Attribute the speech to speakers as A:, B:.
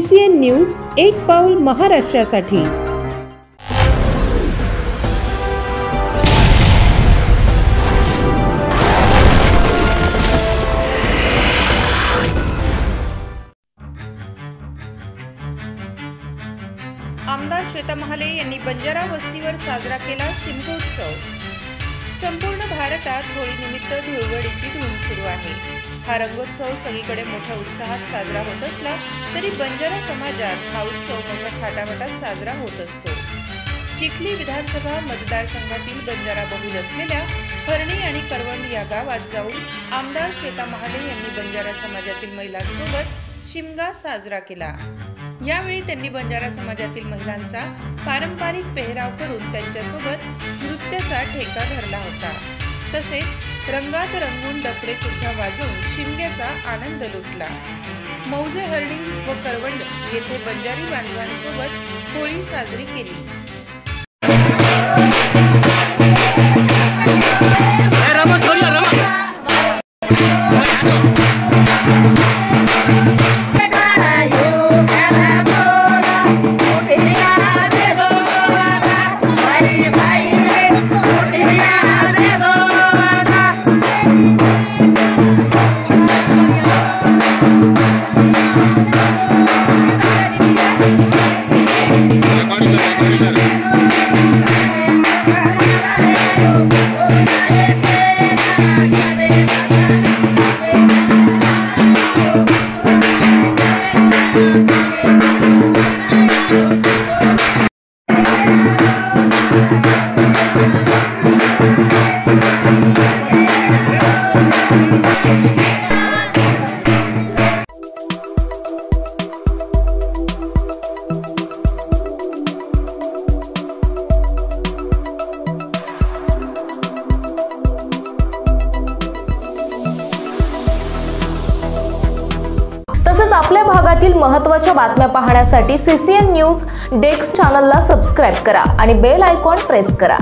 A: CCN news एक पाऊल महाराष्ट्रासाठी।
B: आमदार श्वेता महाले यांनी बंजारा वस्तीवर साजरा केला शिमगोत्सव। संपूर्ण भारतात होळीनिमित्त धुळवडीची धूम सुरू आहे। हा रंगोत्सव सगळीकडे मोठ्या उत्साहात साजरा होत असला तरी बंजारा समाजात हा उत्सव मोठ्या थाटामाटात साजरा होत असतो। चिखली विधानसभा मतदारसंघातील बंजारा बहुल असलेल्या हरणी आणि करवंड या गावात जाऊन आमदार श्वेता महाले यांनी बंजारा समाजातील महिलांसोबत शिमगा साजरा केला। यावेळी त्यांनी बंजारा समाजातील महिलांचा पारंपरिक पेहराव करून त्यांच्यासोबत नृत्याचा ठेका धरला होता। तसेच रंगात रंगून डफडे सुद्धा वाजवून शिमग्याचा आनंद लुटला। मौजे हरणी व करवंड येथे बंजारी बांधवांसोबत होळी साजरी केली।
C: तसेच आपल्या भागातील महत्त्वाच्या बातम्या पाहण्यासाठी CCN न्यूज डेस्क चॅनलला सबस्क्राइब करा आणि बेल आयकॉन प्रेस करा।